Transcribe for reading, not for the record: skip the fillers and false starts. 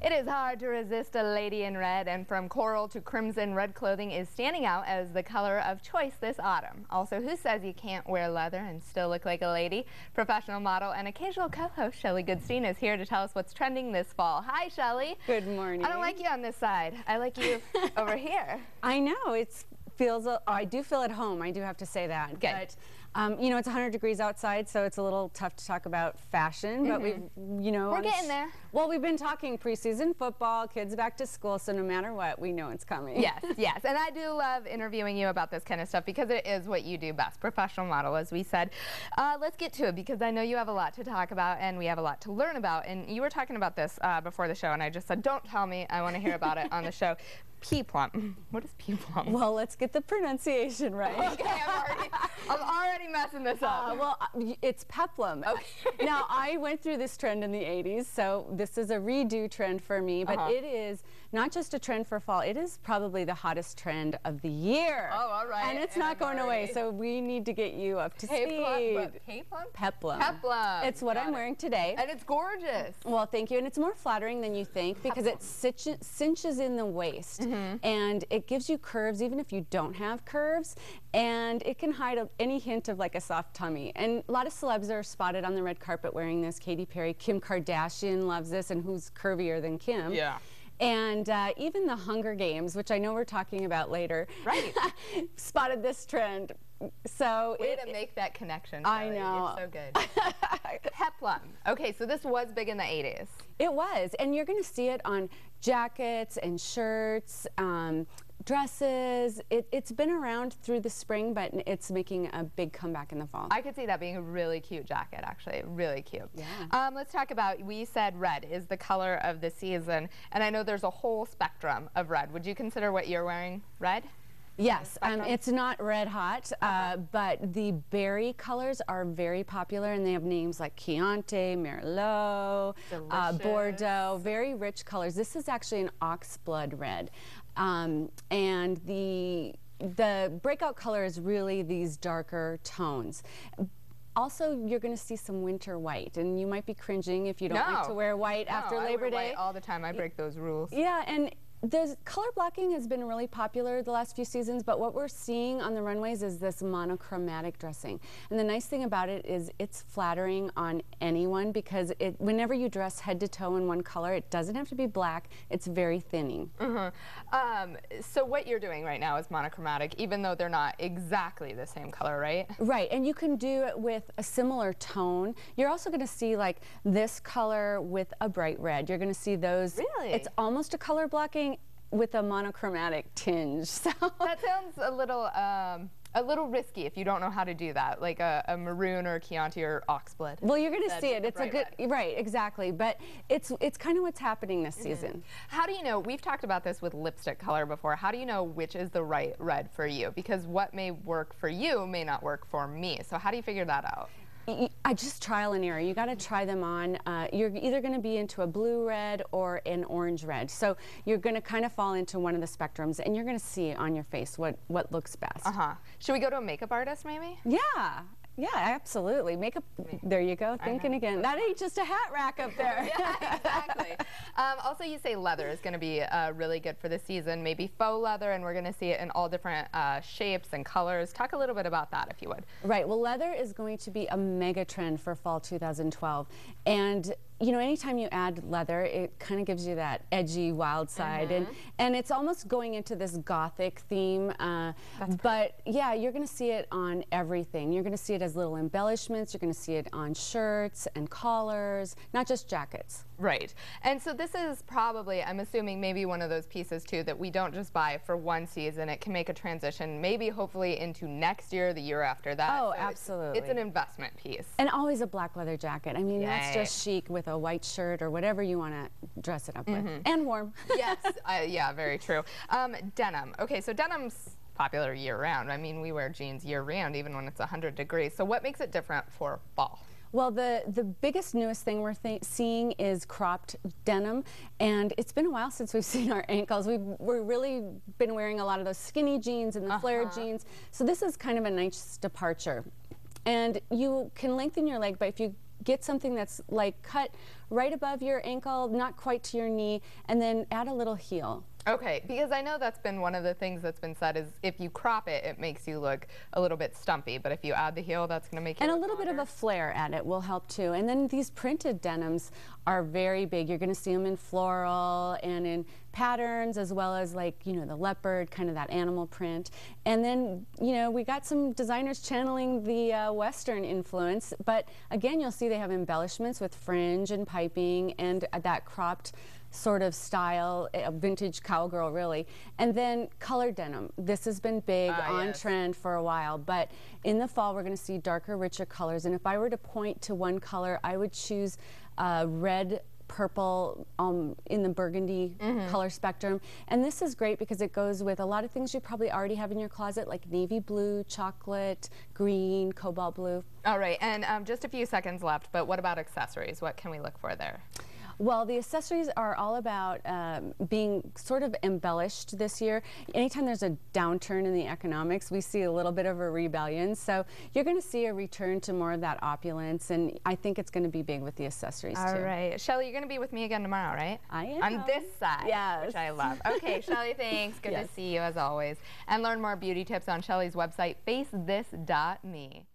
It is hard to resist a lady in red, and from coral to crimson, red clothing is standing out as the color of choice this autumn. Also, who says you can't wear leather and still look like a lady? Professional model and occasional co-host Shelley GoodStein is here to tell us what's trending this fall. Hi, Shelley. Good morning. I don't like you on this side. I like you over here. I know. I do feel at home. I do have to say that. Good. But you know, it's 100 degrees outside, so it's a little tough to talk about fashion. But we're getting there. Well, we've been talking preseason football, kids back to school, so no matter what, we know it's coming. Yes, yes. And I do love interviewing you about this kind of stuff because it is what you do best, professional model, as we said. Let's get to it because I know you have a lot to talk about and we have a lot to learn about. And you were talking about this before the show, and I just said, don't tell me. I want to hear about it on the show. Peplum. What is peplum? Well, let's get the pronunciation right. Okay, I'm already messing this up. Well, it's peplum. Okay. Now, I went through this trend in the 80s, so this is a redo trend for me, but it is not just a trend for fall, it is probably the hottest trend of the year. Oh, all right. And it's not going away, so we need to get you up to speed. Peplum? Peplum. Peplum. It's what I'm wearing today. And it's gorgeous. Well, thank you, and it's more flattering than you think because it cinches in the waist. And it gives you curves even if you don't have curves, and it can hide any hint of like a soft tummy. And a lot of celebs are spotted on the red carpet wearing this. Katy Perry, Kim Kardashian loves this, and who's curvier than Kim? Yeah. And even the Hunger Games, which I know we're talking about later, right, spotted this trend. So way to make that connection. I know. It's so good. Peplum. Okay, so this was big in the 80s. It was, and you're going to see it on jackets and shirts, dresses. It's been around through the spring, but it's making a big comeback in the fall. I could see that being a really cute jacket, actually. Really cute. Yeah. Let's talk about, we said red is the color of the season, and I know there's a whole spectrum of red. Would you consider what you're wearing red? Yes, it's not red hot, but the berry colors are very popular, and they have names like Chianti, Merlot, Bordeaux, very rich colors. This is actually an oxblood red, and the breakout color is really these darker tones. Also, you're going to see some winter white, and you might be cringing if you don't like to wear white after Labor Day. I wear white all the time. I break those rules. Yeah, and the color blocking has been really popular the last few seasons, but what we're seeing on the runways is this monochromatic dressing. And the nice thing about it is it's flattering on anyone because whenever you dress head to toe in one color, it doesn't have to be black. It's very thinning. So what you're doing right now is monochromatic, even though they're not exactly the same color, right? Right, and you can do it with a similar tone. You're also going to see like this color with a bright red. You're going to see those. Really? It's almost a color blocking with a monochromatic tinge. So that sounds a little risky if you don't know how to do that, like a maroon or a Chianti or oxblood. Well, you're going to see it. It's a good right, exactly. But it's kind of what's happening this season. How do you know? We've talked about this with lipstick color before. How do you know which is the right red for you? Because what may work for you may not work for me. So how do you figure that out? I just trial and error. You got to try them on. You're either going to be into a blue red or an orange red. So you're going to kind of fall into one of the spectrums, and you're going to see on your face what looks best. Should we go to a makeup artist maybe? Yeah. Yeah, absolutely. Makeup, there you go, thinking again. That ain't just a hat rack up there. Yeah, exactly. Also, you say leather is going to be really good for the season, maybe faux leather, and we're going to see it in all different shapes and colors. Talk a little bit about that, if you would. Right. Well, leather is going to be a mega trend for fall 2012. And you know, anytime you add leather, it kind of gives you that edgy, wild side, and it's almost going into this gothic theme. But yeah, you're going to see it on everything. You're going to see it as little embellishments. You're going to see it on shirts and collars, not just jackets. Right. And so this is probably, I'm assuming, maybe one of those pieces too that we don't just buy for one season. It can make a transition, maybe hopefully into next year, the year after that. Oh, so absolutely. It's an investment piece. And always a black leather jacket. I mean, that's just chic with a white shirt or whatever you want to dress it up with. And warm. Yes. Yeah, very true. Denim. Okay, so denim's popular year-round. I mean, we wear jeans year-round, even when it's 100 degrees. So what makes it different for fall? Well, the biggest, newest thing we're seeing is cropped denim, and it's been a while since we've seen our ankles. We've really been wearing a lot of those skinny jeans and the flared jeans, so this is kind of a nice departure. And you can lengthen your leg, but if you get something that's like cut right above your ankle, not quite to your knee, and then add a little heel. Okay, because I know that's been one of the things that's been said is if you crop it, it makes you look a little bit stumpy, but if you add the heel, that's going to make you look a little longer. bit of a flare at it will help too. And then these printed denims are very big. You're going to see them in floral and in patterns, as well as, like, you know, the leopard, kind of that animal print. And then, you know, we got some designers channeling the Western influence, but again, you'll see they have embellishments with fringe and piping and that cropped sort of style, a vintage cowgirl really. And then colored denim. This has been big on trend for a while, but in the fall we're going to see darker, richer colors. And if I were to point to one color, I would choose red, purple in the burgundy color spectrum. And this is great because it goes with a lot of things you probably already have in your closet, like navy blue, chocolate, green, cobalt blue. All right, and just a few seconds left, but what about accessories? What can we look for there? Well, the accessories are all about being sort of embellished this year. Anytime there's a downturn in the economics, we see a little bit of a rebellion. So you're going to see a return to more of that opulence, and I think it's going to be big with the accessories too. All right. Shelley, you're going to be with me again tomorrow, right? I am. On this side, yes. which I love. Okay, Shelley, thanks. Good to see you as always. And learn more beauty tips on Shelley's website, facethis.me.